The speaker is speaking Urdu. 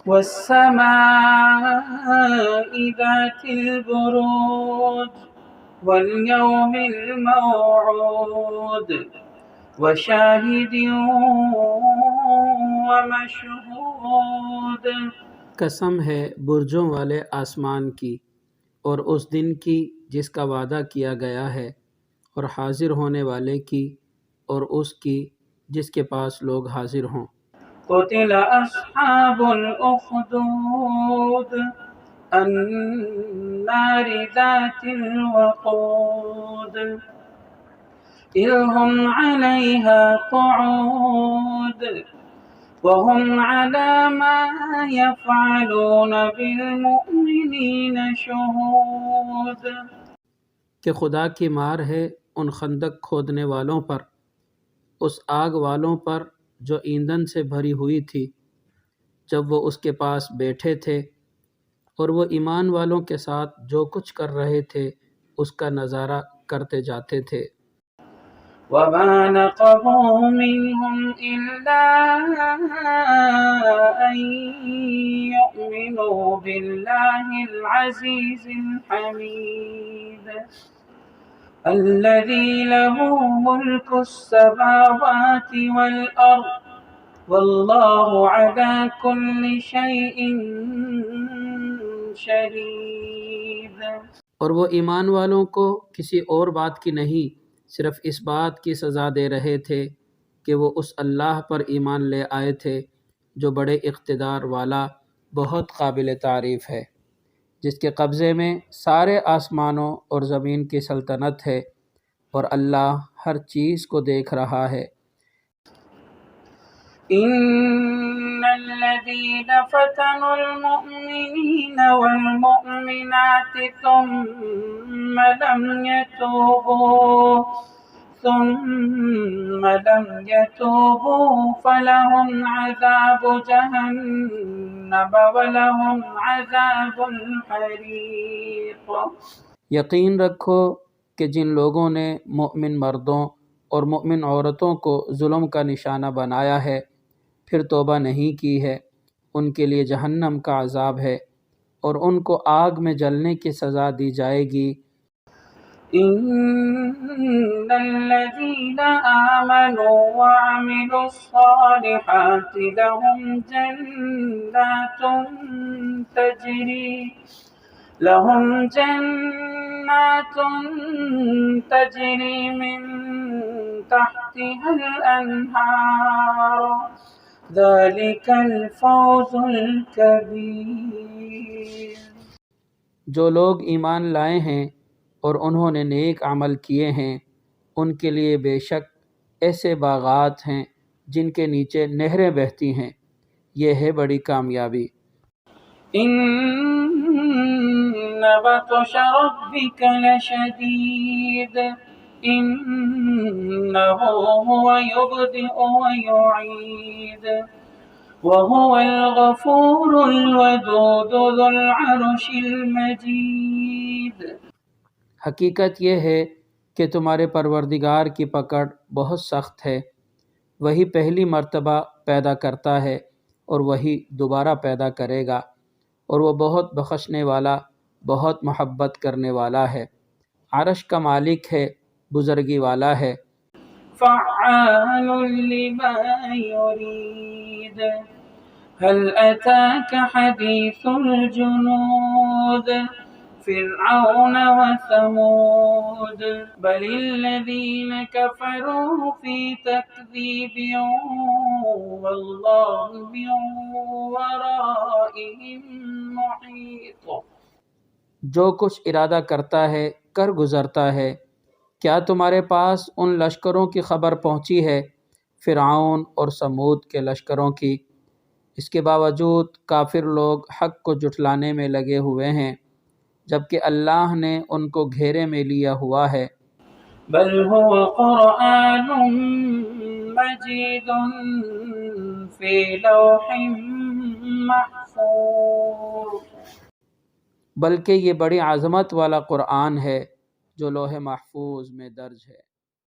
والسماء ذات البروج واليوم الموعود وشاهد ومشهود۔ قسم ہے برجوں والے آسمان کی اور اس دن کی جس کا وعدہ کیا گیا ہے، اور حاضر ہونے والے کی اور اس کی جس کے پاس لوگ حاضر ہوں۔ قتل اصحاب الاخدود النار ذات الوقود إذ هم عليها قعود وهم على ما يفعلون بالمؤمنين شهود۔ کہ خدا کی مار ہے ان خندق کھودنے والوں پر، اس آگ والوں پر جو ایندھن سے بھری ہوئی تھی، جب وہ اس کے پاس بیٹھے تھے، اور وہ ایمان والوں کے ساتھ جو کچھ کر رہے تھے اس کا نظارہ کرتے جاتے تھے۔ وما نقموا منهم إلا أن يؤمنوا بالله العزيز الحميد الذي له ملك السماوات والأرض والله على كل شيء شهيد۔ اور وہ ایمان والوں کو کسی اور بات کی نہیں، صرف اس بات کی سزا دے رہے تھے کہ وہ اس اللہ پر ایمان لے آئے تھے جو بڑے اقتدار والا، بہت قابل تعریف ہے، جس کے قبضے میں سارے آسمانوں اور زمین کی سلطنت ہے، اور اللہ ہر چیز کو دیکھ رہا ہے۔ إن الذين فتنوا المؤمنين والمؤمنات ثم لم يتوبوا فلهم عذاب جهنم ولهم عذاب الحريق۔ یقین رکھو کہ جن لوگوں نے مؤمن مردوں اور مؤمن عورتوں کو ظلم کا نشانہ بنایا ہے پھر توبہ نہیں کی ہے، ان کے لیے جہنم کا عذاب ہے، اور ان کو آگ میں جلنے کی سزا دی جائے گی۔ إن الذين آمنوا وعملوا الصالحات لهم جنات تجري من تحتها الأنهار ذلك الفوز الكبير۔ جو لوگ ایمان لائے ہیں اور انہوں نے نیک عمل کیے ہیں، ان کے لیے بے شک ایسے باغات ہیں جن کے نیچے نہریں بہتی ہیں، یہ ہے بڑی کامیابی۔ إن بطش ربك لشديد إنه هو يبدئ ويعيد وهو الغفور الودود ذو العرش المجيد۔ حقیقت یہ ہے کہ تمہارے پروردگار کی پکڑ بہت سخت ہے، وہی پہلی مرتبہ پیدا کرتا ہے اور وہی دوبارہ پیدا کرے گا، اور وہ بہت بخشنے والا، بہت محبت کرنے والا ہے، عرش کا مالک ہے، بزرگی والا ہے۔ فعال لما يريد هل أتاك حديث الجنود فرعون وثمود بل الذين كفروا في تكذيب والله من ورائهم محيط۔ جو کچھ ارادہ کرتا ہے کر گزرتا ہے، کیا تمہارے پاس ان لشکروں کی خبر پہنچی ہے، فرعون اور سمود کے لشکروں کی؟ اس کے باوجود کافر لوگ حق کو جھٹلانے میں لگے ہوئے ہیں، جبکہ اللہ نے ان کو گھیرے میں لیا ہوا ہے۔ بل هو قرآن مجید في لوح محفوظ۔ بلکہ یہ بڑی عظمت والا قرآن ہے جو لوح محفوظ میں درج ہے۔